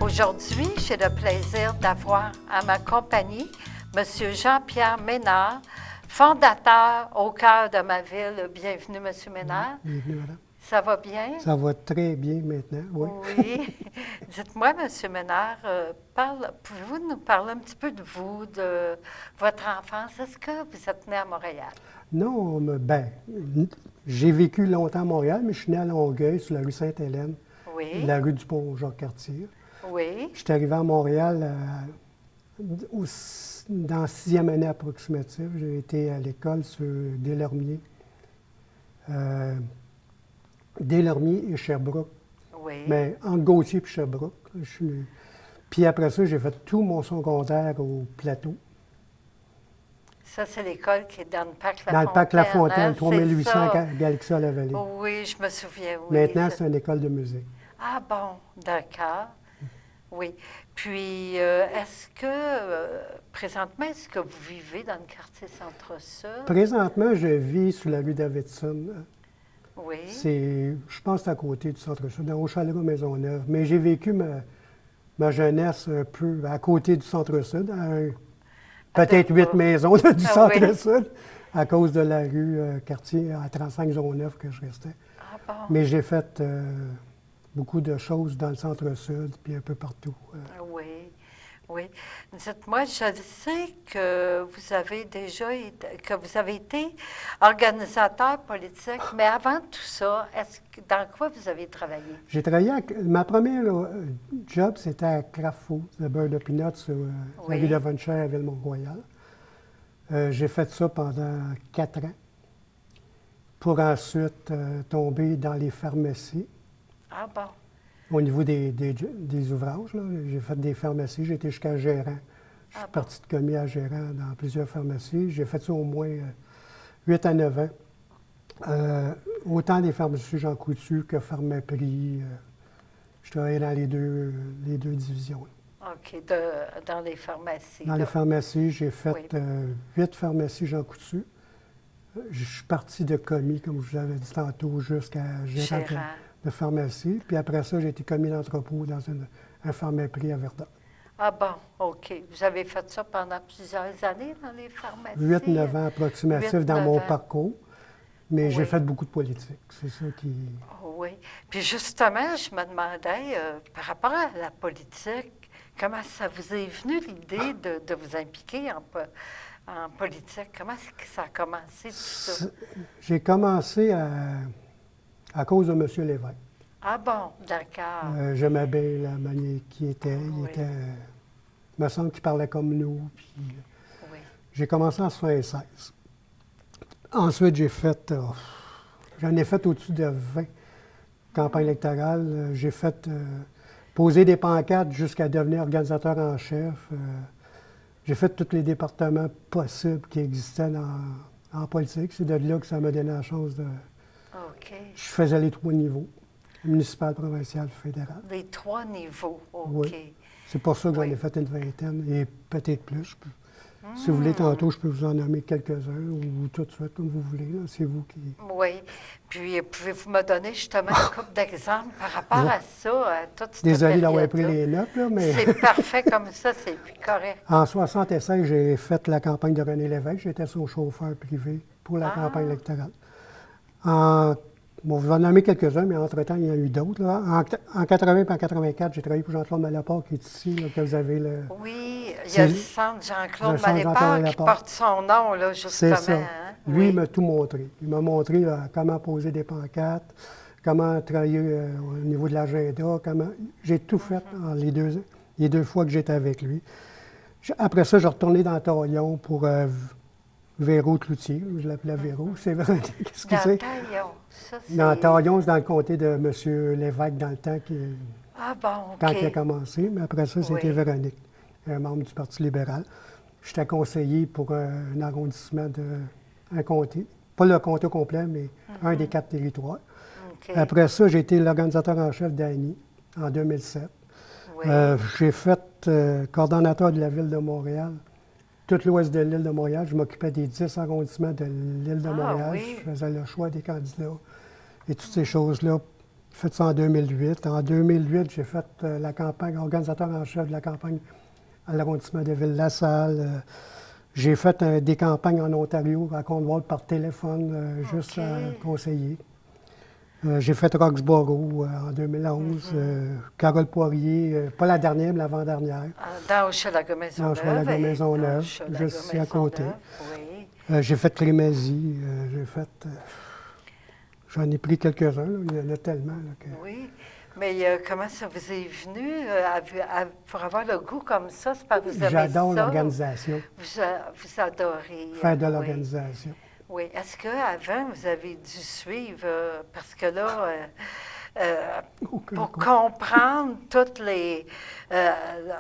Aujourd'hui, j'ai le plaisir d'avoir à ma compagnie M. Jean-Pierre Ménard, fondateur au cœur de ma ville. Bienvenue, M. Ménard. Bienvenue, madame. Ça va bien? Ça va très bien maintenant, oui. Oui. Dites-moi, M. Ménard, pouvez-vous nous parler un petit peu de vous, de votre enfance? Est-ce que vous êtes né à Montréal? Non, j'ai vécu longtemps à Montréal, mais je suis né à Longueuil, sur la rue Sainte-Hélène, Oui. la rue du Pont-Jacques-Cartier. Oui. Je suis arrivé à Montréal dans la 6e année approximative. J'ai été à l'école sur Deslormiers. Deslormiers et Sherbrooke. Oui. Mais entre Gauthier et Sherbrooke. Puis après ça, j'ai fait tout mon secondaire au Plateau. Ça, c'est l'école qui est dans le parc Dans le parc La Fontaine, hein, 3800 c'est ça. Galaxia-la-Vallée. Oui, je me souviens, oui. Maintenant, c'est une école de musique. Ah bon, d'accord. Oui. Puis, est-ce que, présentement, est-ce que vous vivez dans le quartier Centre-Sud? Présentement, je vis sur la rue Davidson. Oui. Je pense que c'est à côté du Centre-Sud, au chalet Maisonneuve. Mais j'ai vécu ma jeunesse un peu à côté du Centre-Sud, peut-être 8 maisons du Centre-Sud, à cause de la rue quartier à 35 zone 9 que je restais. Ah bon. Mais j'ai fait beaucoup de choses dans le Centre-Sud, puis un peu partout. Oui, oui. Dites-moi, je sais que vous avez été organisateur politique, mais avant tout ça, dans quoi vous avez travaillé? J'ai travaillé ma première job, c'était à Kraft Foods, le beurre de peanuts sur la rue Devonshire à Ville-Mont-Royal. J'ai fait ça pendant 4 ans, pour ensuite tomber dans les pharmacies. Ah bon. Au niveau des ouvrages, j'ai fait des pharmacies, j'ai été jusqu'à gérant. Je suis parti de commis à gérant dans plusieurs pharmacies. J'ai fait ça au moins 8 à 9 ans. Autant des pharmacies Jean Coutu que Pharmaprix. Je travaillais dans les deux divisions. OK, dans les pharmacies. Dans les pharmacies, j'ai fait 8 pharmacies Jean Coutu. Je suis parti de commis, comme je vous avais dit tantôt, jusqu'à gérant de pharmacie. Puis après ça, j'ai été commis d'entrepôt dans un Pharmaprix à Verdun. Ah bon, OK. Vous avez fait ça pendant plusieurs années dans les pharmacies? 8-9 ans approximatifs dans mon parcours. Mais j'ai fait beaucoup de politique. C'est ça qui... Oui. Puis justement, je me demandais, par rapport à la politique, comment ça vous est venu l'idée de vous impliquer en politique? Comment ça a commencé tout ça? J'ai commencé à cause de M. Lévesque. Ah bon, d'accord. J'aimais bien la manière qu'il était. Il me semble qu'il parlait comme nous. Puis, j'ai commencé en 1976. Ensuite, j'en ai fait au-dessus de 20 campagnes électorales. J'ai fait poser des pancartes jusqu'à devenir organisateur en chef. J'ai fait tous les départements possibles qui existaient en politique. C'est de là que ça m'a donné la chance de... OK. Je faisais les 3 niveaux, municipal, provincial, fédéral. Les 3 niveaux, OK. Oui. C'est pour ça que j'en ai fait une vingtaine, et peut-être plus. Si vous voulez, tantôt, je peux vous en nommer quelques-uns, ou tout de suite, comme vous voulez. C'est vous qui... Oui. Puis, pouvez-vous me donner justement une couple d'exemples par rapport à ça, à toute cette Désolé d'avoir période-là? pris les notes, là, mais... C'est parfait comme ça, c'est plus correct. En 1976, j'ai fait la campagne de René Lévesque. J'étais son chauffeur privé pour la campagne électorale. Bon, je vais en nommer quelques-uns, mais entre-temps, il y en a eu d'autres. En 80 et en 84, j'ai travaillé pour Jean-Claude Malapart, qui est ici, là, que vous avez le... Oui, il y a le centre Jean-Claude Malapart qui porte son nom, là, justement. C'est ça. Lui, il m'a tout montré. Il m'a montré comment poser des pancartes, comment travailler au niveau de l'agenda, J'ai tout fait les deux fois que j'étais avec lui. Après ça, je retourné dans Taillon pour Véro Cloutier. Je l'appelais Véro. C'est vrai. Qu'est-ce que c'est? Dans Taillon, c'est dans le comté de M. Lévesque dans le temps quand il a commencé. Mais après ça, c'était Véronique, un membre du Parti libéral. J'étais conseiller pour un arrondissement un comté. Pas le comté complet, mais un des 4 territoires. Après ça, j'ai été l'organisateur en chef d'ANI en 2007. J'ai fait coordonnateur de la Ville de Montréal. Tout l'ouest de l'île de Montréal. Je m'occupais des 10 arrondissements de l'île de Montréal. Je faisais le choix des candidats et toutes ces choses-là J'ai fait ça en 2008. En 2008, j'ai fait la campagne, organisateur en chef de la campagne à l'arrondissement de Ville-la-Salle. J'ai fait des campagnes en Ontario, à Cornwall, par téléphone, juste à conseiller. J'ai fait Roxborough en 2011. Carole Poirier, pas la dernière, mais l'avant-dernière. Dans Hochelaga-Maisonneuve. Dans Hochelaga-Maisonneuve, juste ici à côté. J'ai fait Crémazie. J'en ai pris quelques-uns, là. Il y en a tellement. Là, que... Oui. Mais comment ça vous est venu pour avoir le goût comme ça? C'est parce que vous aimez ça? J'adore l'organisation. Vous adorez. Faire de l'organisation. Oui. Est-ce qu'avant, vous avez dû suivre, parce que là, pour comprendre toutes les,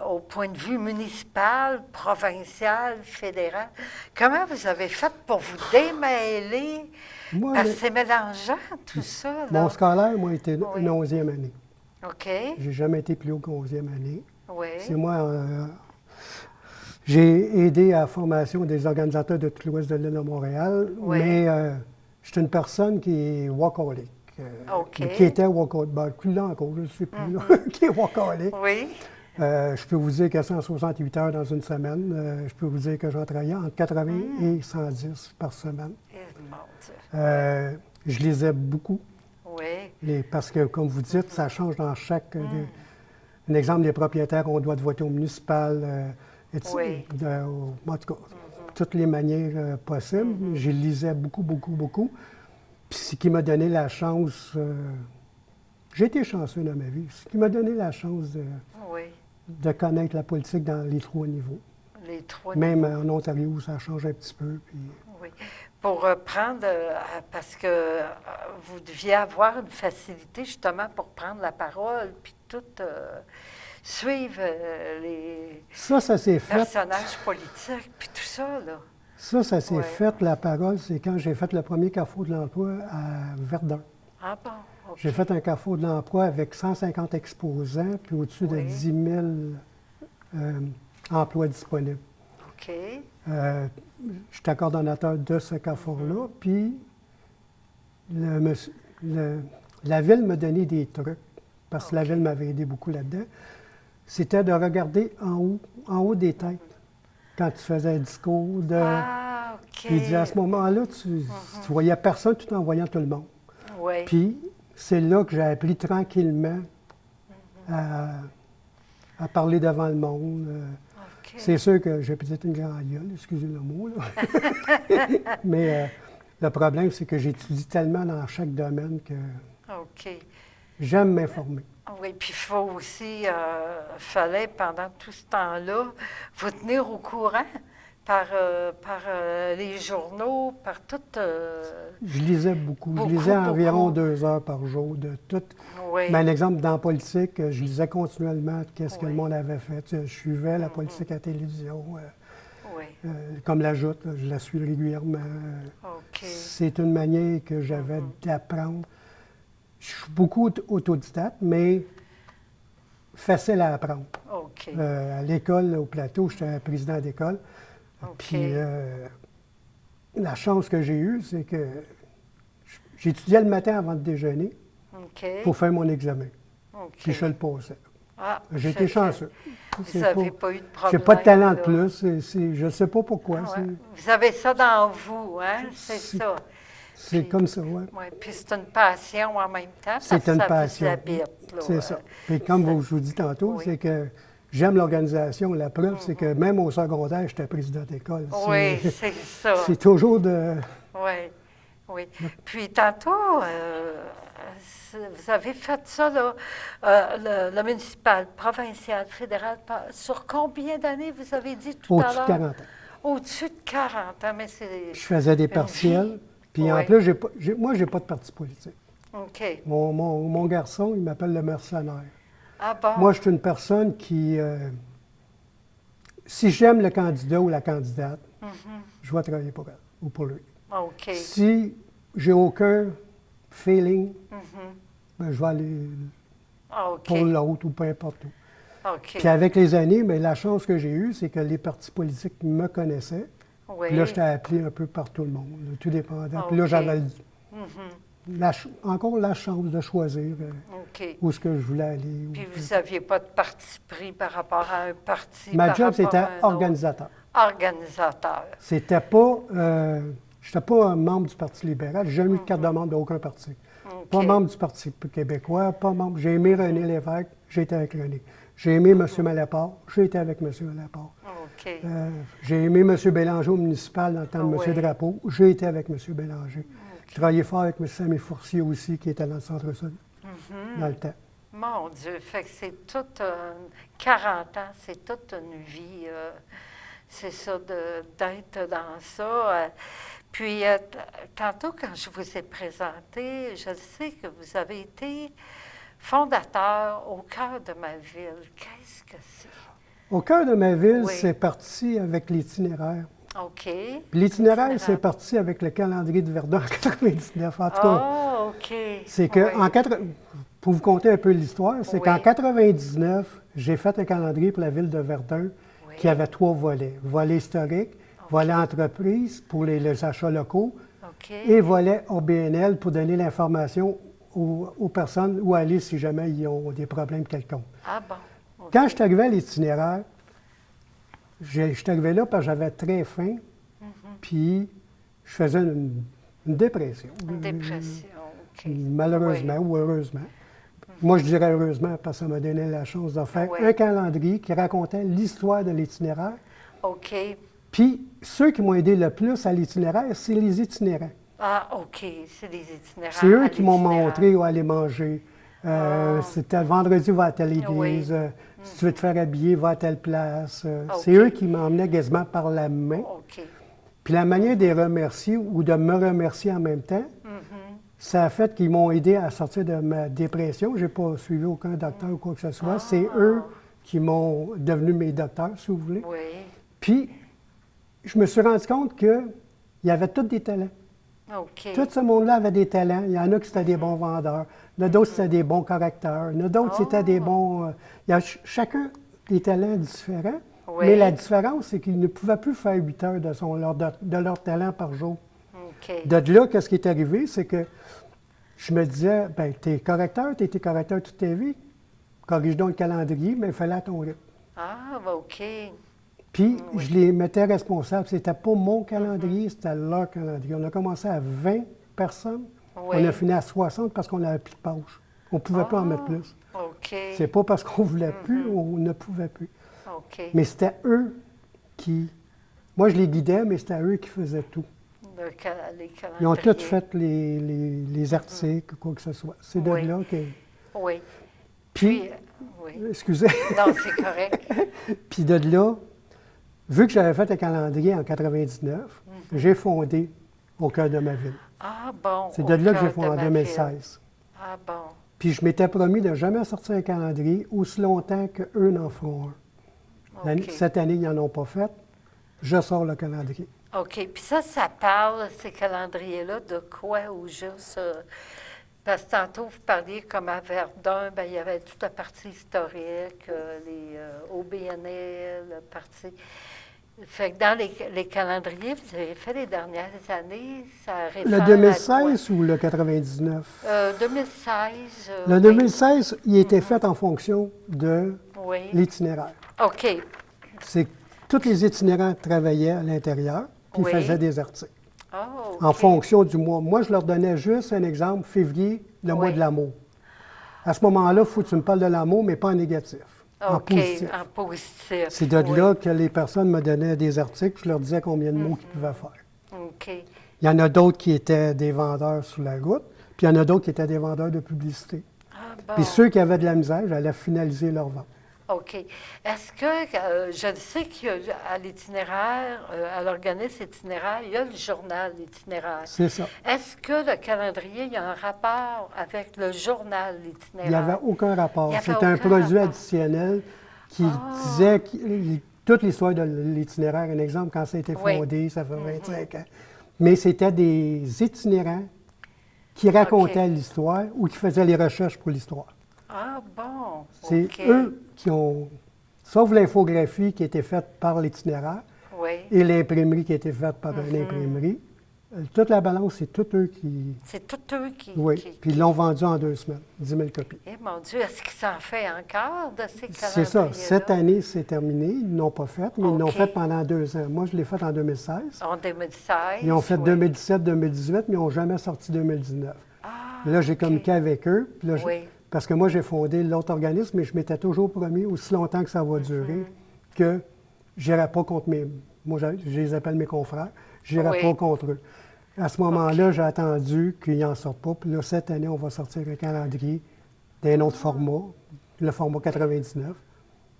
au point de vue municipal, provincial, fédéral, comment vous avez fait pour vous démêler? Moi, parce que c'est mélangeant, tout ça. Là. Mon scolaire, moi, était une 11e année. OK. J'ai jamais été plus haut qu'11e année. Oui. C'est moi, j'ai aidé à la formation des organisateurs de tout l'ouest de l'île de Montréal, mais je suis une personne qui est workaholic. Qui était workaholic, plus là encore, je ne sais plus, là, qui est workaholic. Oui. Je peux vous dire que 168 heures dans une semaine. Je peux vous dire que j'en travaillais entre 80 et 110 par semaine. Je lisais beaucoup. Oui. Parce que, comme vous dites, ça change dans chaque... un exemple, les propriétaires, on doit voter au municipal, en tout cas, toutes les manières possibles. Je lisais beaucoup, beaucoup, beaucoup. Puis ce qui m'a donné la chance... j'ai été chanceux dans ma vie. Ce qui m'a donné la chance de connaître la politique dans les 3 niveaux. Les 3 Même niveaux. en Ontario, ça change un petit peu. Puis... Oui. Pour prendre, parce que vous deviez avoir une facilité justement pour prendre la parole, puis tout suivre les personnages politiques, puis tout ça, là. Ça s'est fait, la parole, c'est quand j'ai fait le premier Carrefour de l'emploi à Verdun. Ah bon? Okay. J'ai fait un Carrefour de l'emploi avec 150 exposants, puis au-dessus de 10 000 emplois disponibles. OK. J'étais coordonnateur de ce Carrefour-là, puis la Ville me donnait des trucs, parce que la Ville m'avait aidé beaucoup là-dedans. C'était de regarder en haut des têtes, quand tu faisais un discours. Ah, OK. Puis il disait, à ce moment-là, tu voyais personne tout en voyant tout le monde. Oui. Puis c'est là que j'ai appris tranquillement à parler devant le monde. Okay. C'est sûr que j'ai peut-être une grande gueule, excusez le mot, là. Mais le problème, c'est que j'étudie tellement dans chaque domaine que j'aime m'informer. Oui, puis il faut aussi, fallait pendant tout ce temps-là, vous tenir au courant par les journaux, par tout... Je lisais beaucoup. Je lisais environ 2 heures par jour de tout. Oui. Mais un exemple, dans la politique, je lisais continuellement qu'est-ce que le monde avait fait. Je suivais la politique à la télévision. Comme la Joute, je la suis régulièrement. C'est une manière que j'avais d'apprendre. Je suis beaucoup autodidacte, mais facile à apprendre. À l'école, au plateau, j'étais président d'école. Puis la chance que j'ai eue, c'est que j'étudiais le matin avant de déjeuner pour faire mon examen. Puis je le passais. J'ai été chanceux. Vous n'avez pas eu de problème. Je n'ai pas de talent de plus. Je ne sais pas pourquoi. Vous avez ça dans vous, hein? C'est ça. C'est comme ça, oui. Oui, puis c'est une passion en même temps. C'est une passion. C'est ça. Et comme je vous dis tantôt, c'est que j'aime l'organisation. La preuve, c'est que même au secondaire, j'étais président d'école. Oui, c'est ça. C'est toujours de... Oui. Puis tantôt, vous avez fait ça, là, le municipal, provincial, fédéral. Sur combien d'années vous avez dit tout à l'heure? Au-dessus de 40 ans. Au-dessus de 40 ans, mais c'est... Je faisais des partiels. Puis en plus, moi, j'ai pas de parti politique. OK. Mon garçon, il m'appelle le mercenaire. Ah bon? Moi, je suis une personne qui... si j'aime le candidat ou la candidate, je vais travailler pour elle ou pour lui. OK. Si j'ai aucun feeling, ben, je vais aller pour l'autre ou peu importe où. Puis avec les années, mais la chance que j'ai eue, c'est que les partis politiques me connaissaient. Puis là, j'étais appelé un peu par tout le monde, tout dépendant. Puis là, j'avais encore la chance de choisir OK. où est-ce que je voulais aller. Puis vous n'aviez pas de parti pris par rapport à un parti? Ma par job, rapport c'était à un autre? organisateur. Organisateur. C'était pas... j'étais pas un membre du Parti libéral. J'ai jamais eu de carte de membre d'aucun parti. OK. Pas membre du Parti québécois, pas membre... J'ai aimé René Lévesque, j'ai été avec René. J'ai aimé M. Malapart, j'ai été avec M. Malapart. OK. J'ai aimé M. Bélanger au municipal dans le temps de Oui. M. Drapeau, j'ai été avec M. Bélanger. J'ai travaillé fort avec M. Sammy Fourcier aussi, qui était dans le centre-sud, dans le temps. Mon Dieu, fait que c'est tout 40 ans, c'est toute une vie, c'est ça, d'être dans ça. Puis, tantôt, quand je vous ai présenté, je sais que vous avez été fondateur au cœur de ma ville. Qu'est-ce que c'est? Au cœur de ma ville, Oui. c'est parti avec l'itinéraire. OK. Puis l'itinéraire, c'est parti avec le calendrier de Verdun en 99. En tout cas, Ah, OK. c'est que, Oui. pour vous conter un peu l'histoire, c'est Oui. qu'en 99, j'ai fait un calendrier pour la ville de Verdun Oui. qui avait 3 volets. Volet historique, volet entreprise pour les achats locaux OK. et volet OBNL pour donner l'information aux personnes où aller si jamais ils ont des problèmes quelconques. Ah bon. OK. Quand je suis arrivé à l'itinéraire, je suis arrivé là parce que j'avais très faim, puis je faisais une dépression. Une dépression, OK. Malheureusement ou heureusement. Moi, je dirais heureusement parce que ça m'a donné la chance de faire Oui. un calendrier qui racontait l'histoire de l'itinéraire. OK. Puis, ceux qui m'ont aidé le plus à l'itinéraire, c'est les itinérants. Ah, OK. C'est des itinéraires. C'est eux à qui m'ont l'itinéraire. montré où aller manger. C'était vendredi, va à telle église. Oui. Si tu veux te faire habiller, va à telle place. C'est OK. eux qui m'emmenaient quasiment par la main. OK. Puis la manière de les remercier ou de me remercier en même temps, ça a fait qu'ils m'ont aidé à sortir de ma dépression. Je n'ai pas suivi aucun docteur ou quoi que ce soit. C'est eux qui m'ont devenu mes docteurs, si vous voulez. Oui. Puis, je me suis rendu compte qu'il y avait tous des talents. OK. Tout ce monde-là avait des talents. Il y en a qui étaient des bons vendeurs. Il y en a d'autres qui étaient des bons correcteurs. Il y en a d'autres qui étaient des bons... il y a chacun des talents différents. Oui. Mais la différence, c'est qu'ils ne pouvaient plus faire 8 heures de leur talent par jour. OK. De là, qu'est-ce qui est arrivé, c'est que je me disais, bien, t'es correcteur, t'as été correcteur toute ta vie. Corrige donc le calendrier, mais il fallait à ton rythme. Ah, ben, OK. Puis, je les mettais responsables. C'était pas mon calendrier, c'était leur calendrier. On a commencé à 20 personnes. Oui. On a fini à 60 parce qu'on n'avait plus de poche. On ne pouvait pas en mettre plus. OK. C'est pas parce qu'on voulait plus, on ne pouvait plus. OK. Mais c'était eux qui... Moi, je les guidais, mais c'était eux qui faisaient tout. Les calendriers. Ils ont tous fait les articles, quoi que ce soit. C'est de Oui. là que... Oui. Puis, Oui. excusez, Non, c'est correct. puis de là, vu que j'avais fait un calendrier en 99, j'ai fondé au cœur de ma ville. Ah, bon. C'est au de là que j'ai cœur fondé en ma 2016. ville. Ah, bon. Puis je m'étais promis de jamais sortir un calendrier aussi longtemps qu'eux n'en feront un. OK. Cette année, ils n'en ont pas fait. Je sors le calendrier. OK. Puis ça parle, ces calendriers-là, de quoi au juste? Parce que tantôt, vous parliez comme à Verdun, bien, il y avait toute la partie historique, les OBNL, la partie... Fait que dans les calendriers, vous avez fait les dernières années, ça réfère Le à 2016 ou le 99? quoi? 2016. Le oui. 2016, il était fait en fonction de Oui. l'itinéraire. OK. C'est que tous les itinérants travaillaient à l'intérieur, puis Oui. ils faisaient des articles. Oh, En OK. fonction du mois. Moi, je leur donnais juste un exemple, février, le mois Oui. de l'amour. À ce moment-là, il faut que tu me parles de l'amour, mais pas en négatif, en OK, positif. en positif. C'est de oui. là que les personnes me donnaient des articles, je leur disais combien de mots qu'ils pouvaient faire. OK. Il y en a d'autres qui étaient des vendeurs sur la route, puis il y en a d'autres qui étaient des vendeurs de publicité. Ah, bon. Puis ceux qui avaient de la misère, j'allais finaliser leur vente. OK. Est-ce que, je sais qu'à l'itinéraire, à l'organisme itinéraire, il y a le journal itinéraire. C'est ça. Est-ce que le calendrier, il y a un rapport avec le journal itinéraire? Il n'y avait aucun rapport. Il y avait C'est un aucun produit rapport. additionnel qui disait toute l'histoire de l'itinéraire. Un exemple, quand ça a été Oui. fondé, ça fait 25 ans. Mais c'était des itinérants qui racontaient l'histoire ou qui faisaient les recherches pour l'histoire. Ah, bon. C'est OK. eux qui ont, sauf l'infographie qui a été faite par l'itinéraire Oui. et l'imprimerie qui a été faite par une imprimerie, Toute la balance, c'est tous eux qui... C'est tous eux qui... Oui, puis ils l'ont vendu en 2 semaines, 10 000 copies. Eh mon Dieu, est-ce qu'il s'en fait encore de ces calendriers-là? C'est ça. Cette année, c'est terminé. Ils ne l'ont pas fait, mais ils l'ont OK. fait pendant 2 ans. Moi, je l'ai fait en 2016. En 2016. Ils ont fait oui. 2017, 2018, mais ils n'ont jamais sorti 2019. Ah, Là, j'ai OK. communiqué avec eux. Puis là, Oui. parce que moi, j'ai fondé l'autre organisme, mais je m'étais toujours promis, aussi longtemps que ça va durer, que je n'irai pas contre mes... Moi, je les appelle mes confrères. Je n'irai Oui. pas contre eux. À ce moment-là, j'ai attendu qu'ils n'en sortent pas. Puis là, cette année, on va sortir un calendrier d'un autre format, le format 99,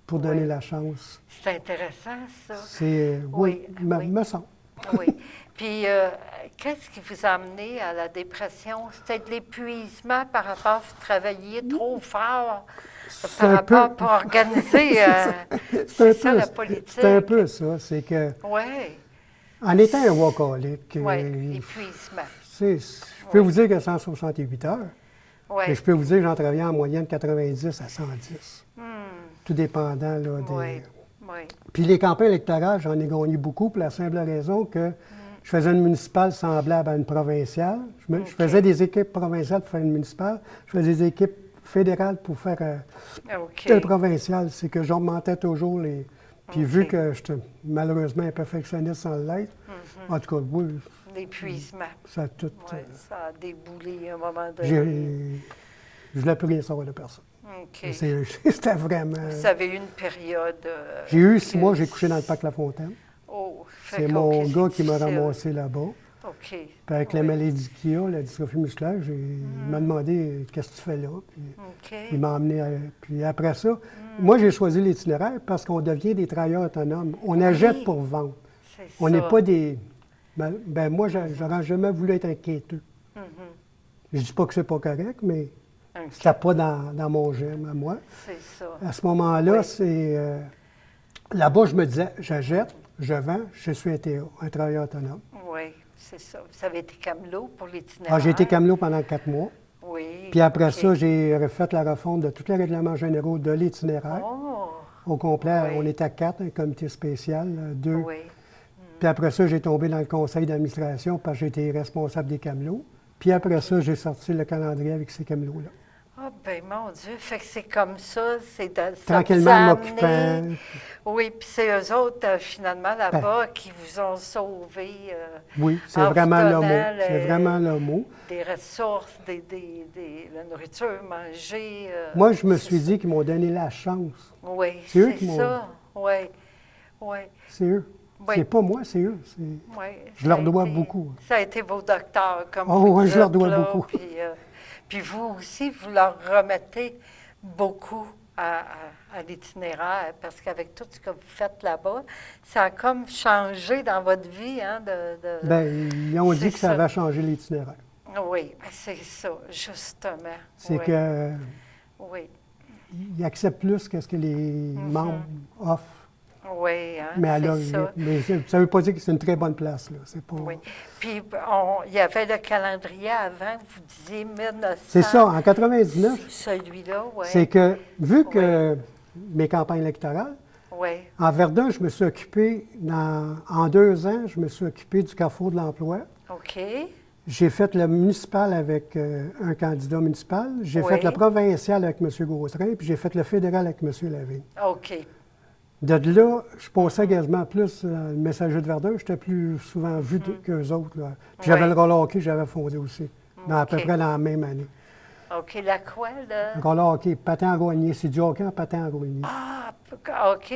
pour donner Oui. la chance. C'est intéressant, ça. C'est... oui, Oui, oui. me semble. Oui. Puis, qu'est-ce qui vous a amené à la dépression? C'était de l'épuisement par rapport à travailler trop fort C'est par un rapport peu- pour organiser. C'est un ça, peu la politique. C'est un peu ça. C'est que, Oui, en étant un workaholic, oui, épuisement. je peux Oui. vous dire que 168 heures, Oui. mais je peux vous dire que j'en travaillais en moyenne 90 à 110, tout dépendant là, des... Oui, oui. Puis les campagnes électorales, j'en ai gagné beaucoup pour la simple raison que je faisais une municipale semblable à une provinciale. Je faisais des équipes provinciales pour faire une municipale. Je faisais des équipes fédérales pour faire OK. une provinciale. C'est que j'augmentais toujours les... Puis vu OK. que j'étais malheureusement un perfectionniste sans l'être, en tout cas, oui, L'épuisement. ça a tout... Oui, ça a déboulé à un moment donné. Je voulais plus rien savoir de personne. OK. C'était vraiment... Vous avez eu une période. J'ai eu 6 que- mois, j'ai couché dans le parc La Fontaine. Oh, fait C'est que, mon OK, gars c'est qui m'a difficile. ramassé là-bas. OK. Puis avec la Oui. maladie qu'il a, la dystrophie musculaire, il m'a demandé qu'est-ce que tu fais là. Puis OK. il m'a emmené. Puis après ça, moi j'ai choisi l'itinéraire parce qu'on devient des travailleurs autonomes. On achète pour vendre. C'est On ça. n'est pas des. Ben moi, j'aurais jamais voulu être un quêteux. Je dis pas que c'est pas correct, mais OK. c'était pas dans mon gemme à moi. C'est ça. À ce moment-là, Oui. c'est. Là-bas, je me disais, j'achète, je vends, je suis un TA, un travailleur autonome. Oui, c'est ça. Vous avez été camelot pour l'itinéraire. J'ai été camelot pendant 4 mois. Oui. Puis après OK. ça, j'ai refait la refonte de tous les règlements généraux de l'itinéraire. Oh, Au complet, Oui. on était à 4, un comité spécial, 2. oui. Puis après ça, j'ai tombé dans le conseil d'administration parce que j'étais responsable des camelots. Puis après ça, j'ai sorti le calendrier avec ces camelots-là. Ah, ben mon Dieu, fait que c'est comme ça, c'est ça vous Tranquillement, a m'occupant. amené- Oui, puis c'est eux autres, finalement, là-bas, qui vous ont sauvé Oui, c'est en vous vraiment le mot. donnant C'est vraiment le mot. des ressources, la nourriture, manger. Moi, je me c'est suis ça. dit qu'ils m'ont donné la chance. Oui, c'est eux c'est qui m'ont- ça. Oui, oui, C'est eux. Oui. C'est pas moi, c'est eux. oui. Je leur Ça a dois été- beaucoup. Ça a été vos docteurs, comme Oh, vous oui, je leur dites, dois là, beaucoup. Puis vous aussi, vous leur remettez beaucoup à l'itinéraire, parce qu'avec tout ce que vous faites là-bas, ça a comme changé dans votre vie, hein, Bien, ils ont C'est dit que ça ça. va changer l'itinéraire. Oui, ben c'est ça, justement. C'est oui. que Oui, ils acceptent plus que ce que les membres offrent. oui, hein, Mais, alors, c'est ça. mais ça ne veut pas dire que c'est une très bonne place. Là. C'est pas... Oui. Puis, il y avait le calendrier avant, vous disiez 1900. C'est ça, en 99, Celui-là, oui. c'est que, vu que mes campagnes électorales, Oui, en Verdun, je me suis occupé, en 2 ans, je me suis occupé du Carrefour de l'emploi. OK. J'ai fait le municipal avec un candidat municipal. J'ai Oui. fait le provincial avec M. Gautrin, puis j'ai fait le fédéral avec M. Lavigne. OK. De là, je passais quasiment plus le messager de Verdun. J'étais plus souvent vu qu'eux autres. Là. Puis j'avais Oui. le roller hockey, j'avais fondé aussi, à peu OK. près dans la même année. OK, la quoi, là? Le roller hockey, patin à gagner, c'est du hockey en patin à gagner. Ah, OK.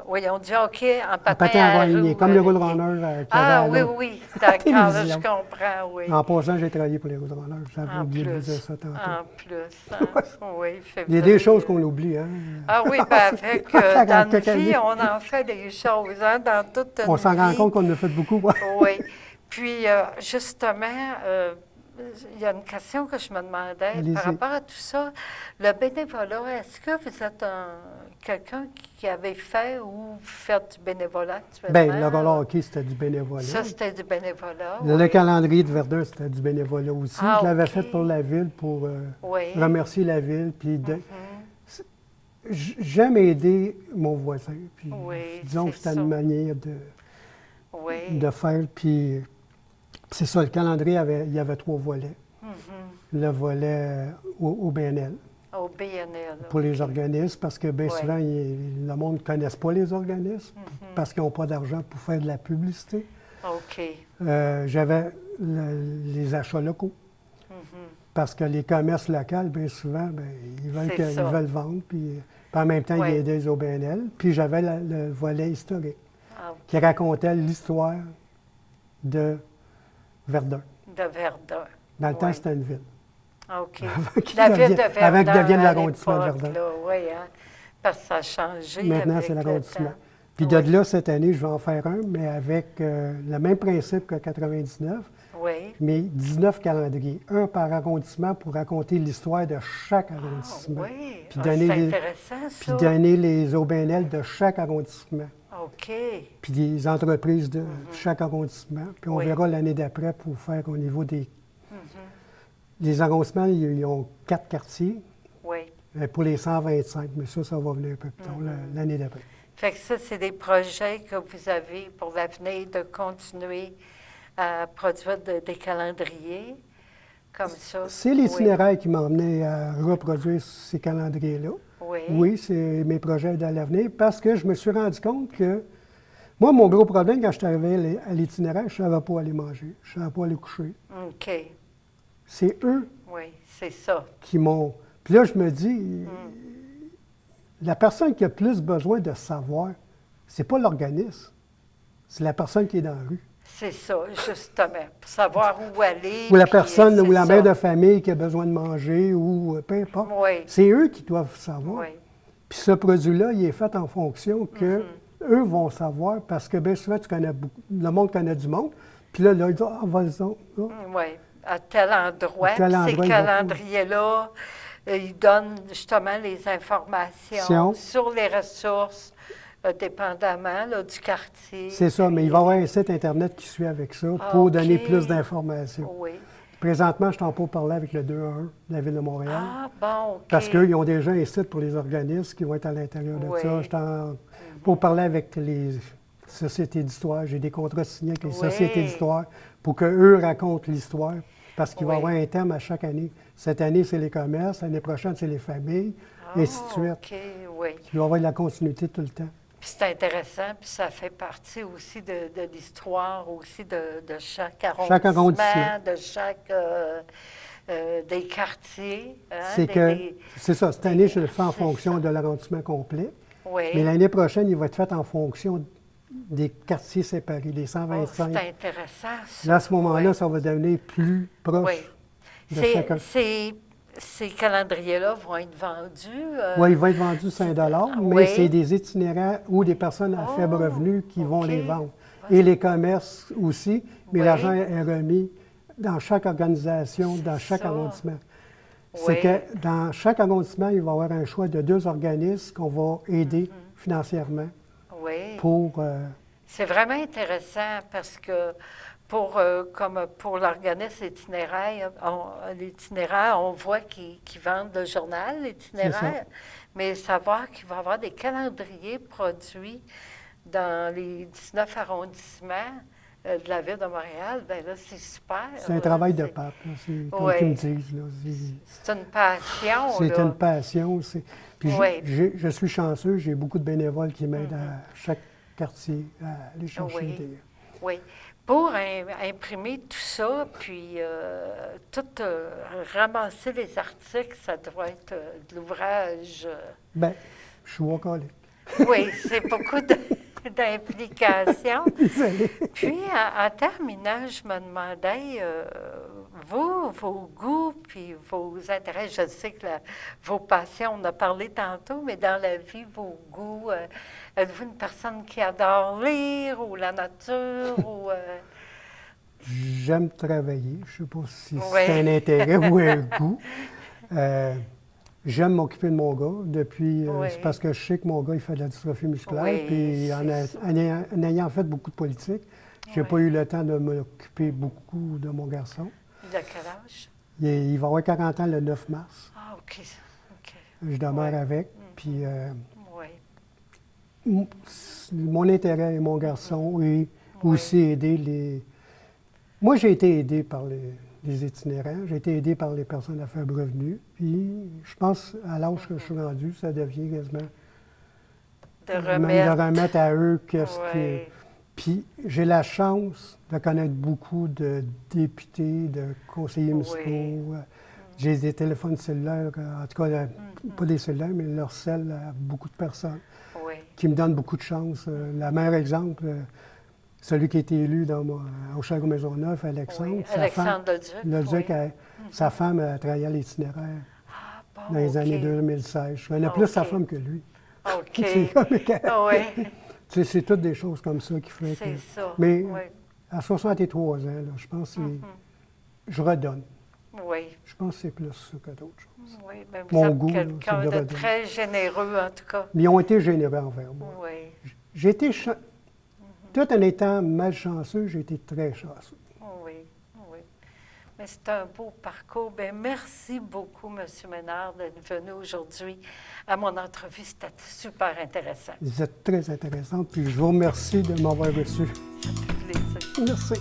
Oui, on dit OK en En patin patin à gagner, roue, comme le avec road les- runner qu'il y Ah, avait oui, à l'autre. oui, d'accord, là, je télévision. comprends, oui. En passant, j'ai travaillé pour les road runners. J'avais En oublié de vous plus, dire ça tantôt. en plus, hein. Oui, fait Il y a vous des avez, choses qu'on oublie. Hein? Ah oui, ben avec, Quand dans quelques une vie, années. on en fait des choses, hein, dans toute une On s'en rend vie. compte qu'on en a fait beaucoup. Ouais. Oui. Puis, justement, il y a une question que je me demandais Allez-y. par rapport à tout ça. Le bénévolat, est-ce que vous êtes quelqu'un qui avait fait ou vous faites du bénévolat actuellement? Bien, le roller hockey, c'était du bénévolat. Ça, c'était du bénévolat. Le oui. calendrier de Verdun, c'était du bénévolat aussi. Ah, je l'avais OK. fait pour la ville, pour Oui. remercier la ville. Puis Mhm. j'aime aider mon voisin. Puis Oui, disons que c'est c'était ça. une manière Oui. de faire. Puis C'est ça, le calendrier, il y avait 3 volets. Le volet au BNL. Au BNL. Pour les organismes, parce que bien souvent, le monde ne connaisse pas les organismes, parce qu'ils n'ont pas d'argent pour faire de la publicité. OK. J'avais les achats locaux, parce que les commerces locaux, bien souvent, ils veulent vendre, puis en même temps, ils aidaient au BNL. Puis j'avais le volet historique, qui racontait l'histoire de Verdun. De Verdun. Dans le temps, c'était une ville. OK. La ville de Verdun. Avant qu'il devienne l'arrondissement de l'époque, Verdun. Oui, hein? Parce que ça a changé. Maintenant, avec c'est le l'arrondissement. temps. Puis de là, cette année, je vais en faire un, mais avec le même principe que 99, Oui. mais 19 calendriers. Un par arrondissement pour raconter l'histoire de chaque arrondissement. Oui. Puis C'est intéressant, ça. Puis donner les OBNL de chaque arrondissement. OK. Puis des entreprises de chaque arrondissement. Puis on verra l'année d'après pour faire au niveau des... Les arrondissements, ils ont 4 quartiers. Oui. Pour les 125, mais ça va venir un peu plus tard, l'année d'après. Fait que ça, c'est des projets que vous avez pour l'avenir de continuer à produire des calendriers comme ça. C'est l'itinéraire qui m'a amené à reproduire ces calendriers-là. Oui. Oui, c'est mes projets dans l'avenir parce que je me suis rendu compte que moi, mon gros problème quand je suis arrivé à l'itinéraire, je ne savais pas aller manger, je ne savais pas aller coucher. OK. C'est eux Oui, c'est ça. qui m'ont... Puis là, je me dis, la personne qui a plus besoin de savoir, c'est pas l'organisme, c'est la personne qui est dans la rue. C'est ça, justement, pour savoir où aller. Ou la puis, personne, ou la ça. mère de famille qui a besoin de manger, ou peu importe. Oui. C'est eux qui doivent savoir. Oui. Puis ce produit-là, il est fait en fonction que eux vont savoir, parce que bien souvent, tu connais beaucoup, le monde connaît du monde. Puis là, ils disent, ah, vas-y, Oui, à tel endroit. À tel Puis endroit, ces ils vont- calendriers-là, ils donnent justement les informations sur les ressources, dépendamment là, du quartier. C'est ça, mais il va y avoir un site Internet qui suit avec ça pour donner plus d'informations. Oui. Présentement, je suis en parler avec le 211 de la Ville de Montréal. Ah, bon, OK. Parce qu'ils ont déjà un site pour les organismes qui vont être à l'intérieur de ça. Je suis pour parler avec les sociétés d'histoire. J'ai des contrats signés avec les sociétés d'histoire pour qu'eux racontent l'histoire. Parce qu'il va y avoir un thème à chaque année. Cette année, c'est les commerces. L'année prochaine, c'est les familles. Et ainsi de suite. OK, oui. Il va y avoir de la continuité tout le temps. Puis c'est intéressant, puis ça fait partie aussi de l'histoire aussi de chaque arrondissement, de chaque des quartiers. Hein, c'est ça, cette année, je le fais en fonction de l'arrondissement complet. Oui. Mais l'année prochaine, il va être fait en fonction des quartiers séparés, les 125. C'est intéressant, ça. Là, à ce moment-là, ça va devenir plus proche de chacun. Ces calendriers-là vont être vendus? Oui, ils vont être vendus 5 mais c'est des itinéraires ou des personnes à faible revenu qui vont les vendre. Et les commerces aussi, mais l'argent est remis dans chaque organisation, dans chaque arrondissement. C'est que dans chaque arrondissement, il va y avoir un choix de 2 organismes qu'on va aider financièrement pour... C'est vraiment intéressant parce que comme pour l'organisme l'itinéraire, on voit qu'ils vendent le journal, l'itinéraire, mais savoir qu'il va y avoir des calendriers produits dans les 19 arrondissements de la Ville de Montréal, bien là, c'est super. C'est un travail de pape, c'est comme ils me disent. Là, c'est une passion. C'est une passion. Puis je suis chanceux, j'ai beaucoup de bénévoles qui m'aident à chaque quartier à aller chercher des... Oui. Pour imprimer tout ça, puis ramasser les articles, ça doit être de l'ouvrage. Bien, je suis workaholic. Oui, c'est beaucoup d'implication. Puis, en terminant, je me demandais, vos goûts puis vos intérêts, je sais que vos passions, on a parlé tantôt, mais dans la vie, vos goûts, êtes-vous une personne qui adore lire ou la nature ou... J'aime travailler. Je ne sais pas si c'est un intérêt ou un goût. J'aime m'occuper de mon gars depuis... c'est parce que je sais que mon gars, il fait de la dystrophie musculaire. Puis en ayant fait beaucoup de politique, je n'ai pas eu le temps de m'occuper beaucoup de mon garçon. De quel âge? Il va avoir 40 ans le 9 mars. Ah, OK. Je demeure avec. Puis mon intérêt est mon garçon et aussi aider Moi, j'ai été aidé par les itinérants, j'ai été aidé par les personnes à faible revenu. Puis, je pense, à l'âge que je suis rendu, ça devient quasiment De même remettre. de remettre à eux qu'est-ce qui Oui. est. Puis, j'ai la chance de connaître beaucoup de députés, de conseillers municipaux. Oui. J'ai des téléphones cellulaires, en tout cas, pas des cellulaires, mais leur cell à beaucoup de personnes Oui. qui me donnent beaucoup de chance. Le meilleur exemple, celui qui a été élu au Château Maisonneuve, Alexandre. Oui. sa Alexandre femme, Leduc. Oui. sa femme a travaillé à l'itinéraire Ah, bon, dans les OK. années 2016. Je connais plus sa OK. femme que lui. OK. C'est comme- Oui. c'est toutes des choses comme ça qui font que... C'est ça. Mais Oui. à 63 ans, là, je pense que je redonne. Oui. Je pense que c'est plus ça que d'autres choses. Oui. Ben, vous Mon êtes goût, là, quelqu'un c'est de de redonner. très généreux, en tout cas. Mais ils ont été généreux envers moi. Oui. J'ai été... Tout en étant malchanceux, j'ai été très chanceux. Oui. Oui. Mais c'est un beau parcours. Bien, merci beaucoup, M. Ménard, d'être venu aujourd'hui à mon entrevue. C'était super intéressant. Vous êtes très intéressante, puis je vous remercie de m'avoir reçu. Ça fait plaisir. Merci.